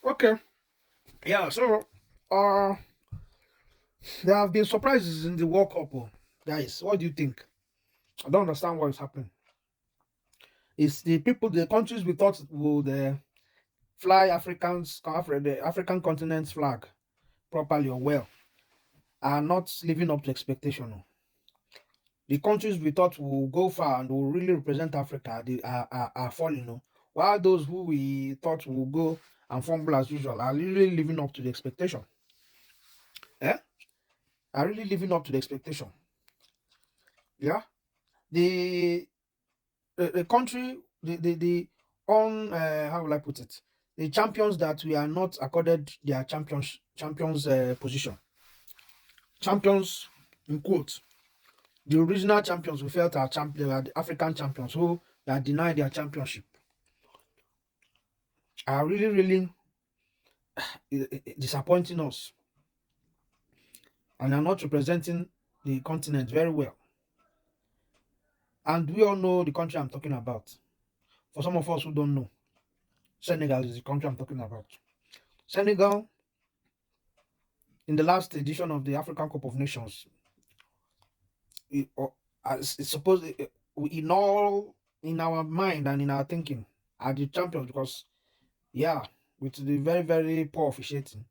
Okay. Yeah. So, uh, there have been surprises in the World Cup, guys. What do you think? I don't understand what is happening. It's the people, the countries we thought would fly the African continent's flag properly or well, are not living up to expectation. The countries we thought will go far and will really represent Africa, they are falling. While those who we thought will go and fumble as usual are really living up to the expectation. Eh? Are really living up to the expectation. Yeah. The the country, the on how will I put it? The champions that we are not accorded their champions position. Champions in quotes. The original champions we felt are they were the African champions who are denied their championship are really, really disappointing us and are not representing the continent very well. And we all know the country I'm talking about. For some of us who don't know, Senegal is the country I'm talking about. Senegal, in the last edition of the African Cup of Nations, as it's supposed, in all in our mind and in our thinking, are the champions because, yeah, with the very, very poor officiating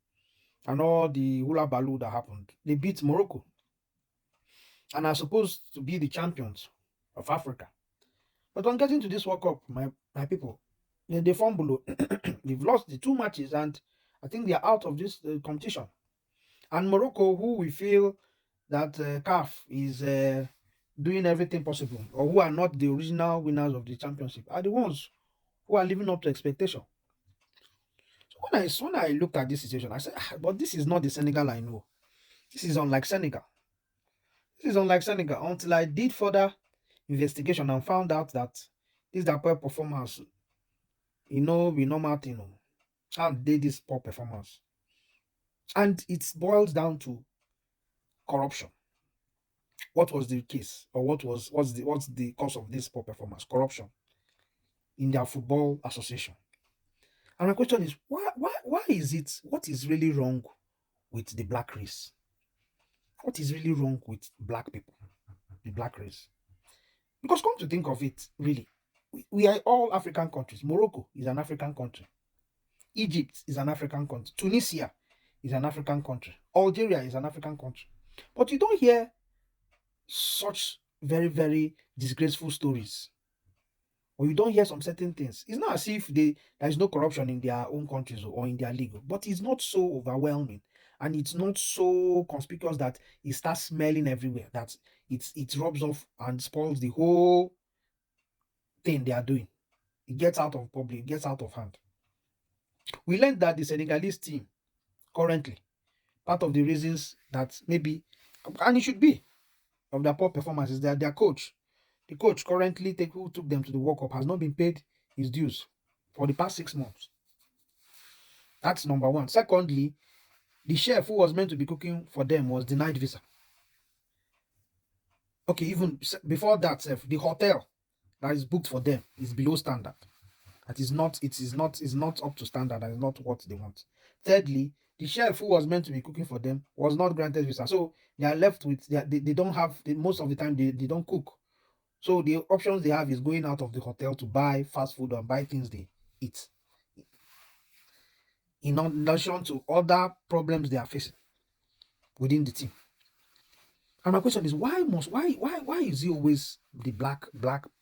and all the hula baloo that happened, they beat Morocco and are supposed to be the champions of Africa. But on getting to this World Cup, my people, they fumble. They've lost the two matches, and I think they are out of this competition. And Morocco, who we feel that CAF is doing everything possible, or who are not the original winners of the championship, are the ones who are living up to expectation. So when I looked at this situation, I said, but this is not the Senegal I know. This is unlike Senegal. This is unlike Senegal. Until I did further investigation and found out that this their poor performance, be normal thing. How they this poor performance, and it boils down to corruption. What was the case, or what's the cause of this poor performance? Corruption in their football association. And my question is, why is it? What is really wrong with the black race? What is really wrong with black people, the black race? Because come to think of it, really, we are all African countries. Morocco is an African country. Egypt is an African country. Tunisia is an African country. Algeria is an African country. But you don't hear such very, very disgraceful stories, or you don't hear some certain things. It's not as if there is no corruption in their own countries or in their league, but it's not so overwhelming and it's not so conspicuous that it starts smelling everywhere, that it rubs off and spoils the whole thing they are doing. It gets out of public, it gets out of hand. We learned that the Senegalese team currently, part of the reasons that maybe, and it should be, of their poor performance is that their coach, the coach currently who took them to the World Cup, has not been paid his dues for the past 6 months. That's number one. Secondly, the chef who was meant to be cooking for them was denied visa. Okay, even before that, the hotel that is booked for them is below standard. That is not up to standard. That is not what they want. Thirdly, the chef who was meant to be cooking for them was not granted visa, so they are left with they don't have most of the time they don't cook. So the options they have is going out of the hotel to buy fast food and buy things they eat. In addition to other problems they are facing within the team. And my question is, why is it always the black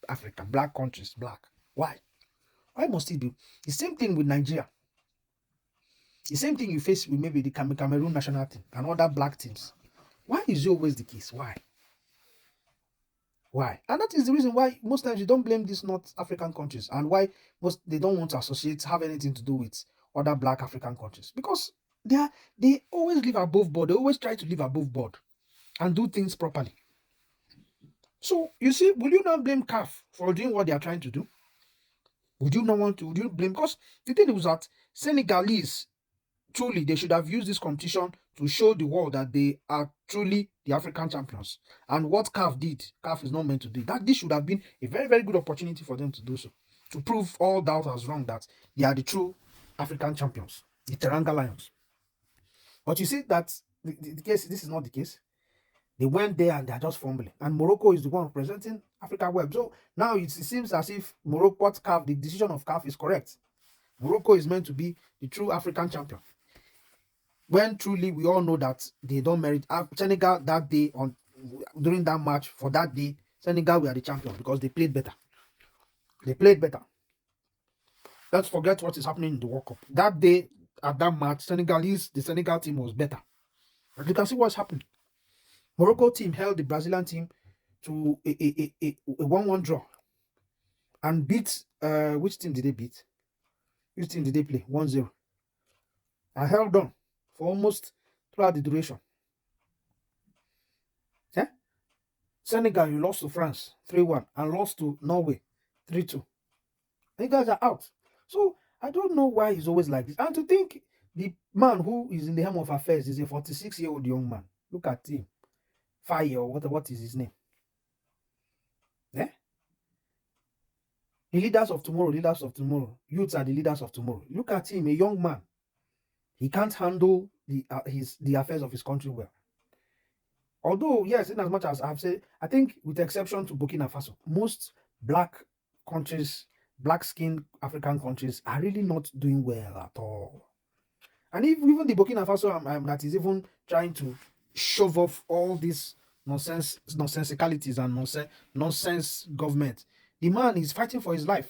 Africa, black countries, black? Why? Why must it be the same thing with Nigeria? The same thing you face with maybe the Cameroon national team and other black teams. Why is it always the case? Why? Why? And that is the reason why most times you don't blame these North African countries and why most they don't want to have anything to do with other black African countries. Because they always live above board. They always try to live above board and do things properly. So you see, will you not blame CAF for doing what they are trying to do? Would you not want to? Would you blame? Because the thing is that Senegalese, truly, they should have used this competition to show the world that they are truly the African champions. And what CAF did, CAF is not meant to do that. This should have been a very, very good opportunity for them to do so, to prove all doubters wrong that they are the true African champions. the Teranga Lions. But you see that the case, this is not the case. They went there and they are just fumbling. And Morocco is the one representing Africa Web. So now it seems as if Morocco, CAF, the decision of CAF is correct. Morocco is meant to be the true African champion. When truly we all know that they don't merit. Senegal that day during that match for that day, Senegal were the champion because they played better. They played better. Let's forget what is happening in the World Cup. That day at that match, the Senegal team was better. And you can see what's happening. Morocco team held the Brazilian team to a 1-1 draw and beat which team did they beat? Which team did they play? 1-0. And held on for almost throughout the duration. Yeah? Senegal, you lost to France 3-1 and lost to Norway 3-2. You guys are out. So I don't know why he's always like this. And to think the man who is in the helm of affairs is a 46-year-old young man. Look at him. Fire or what is his name? Yeah? The leaders of tomorrow, youths are the leaders of tomorrow. Look at him, a young man. He can't handle the affairs of his country well. Although, yes, in as much as I've said, I think with the exception to Burkina Faso, most black countries, black-skinned African countries are really not doing well at all. And even the Burkina Faso that is even trying to shove off all these nonsensicalities and nonsense government, the man is fighting for his life.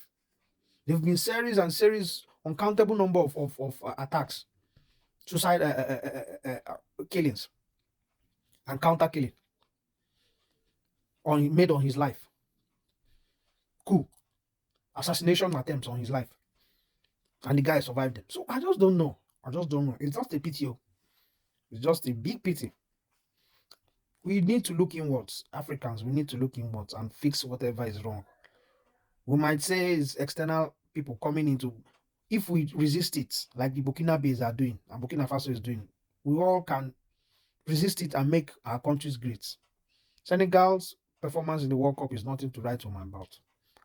There have been series and series, uncountable number of attacks, suicide killings, and counter killing made on his life. Coup, assassination attempts on his life, and the guy survived them. So I just don't know. It's just a pity. It's just a big pity. We need to look inwards, Africans. We need to look inwards and fix whatever is wrong. We might say it's external people coming into. If we resist it, like the Burkina Faso are doing, and Burkina Faso is doing, we all can resist it and make our countries great. Senegal's performance in the World Cup is nothing to write home about.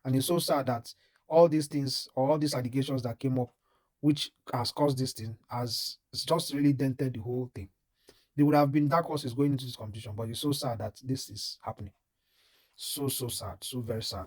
And it's so sad that all these things or all these allegations that came up, which has caused this thing, has just really dented the whole thing. They would have been dark horses going into this competition, but it's so sad that this is happening. So sad, so very sad.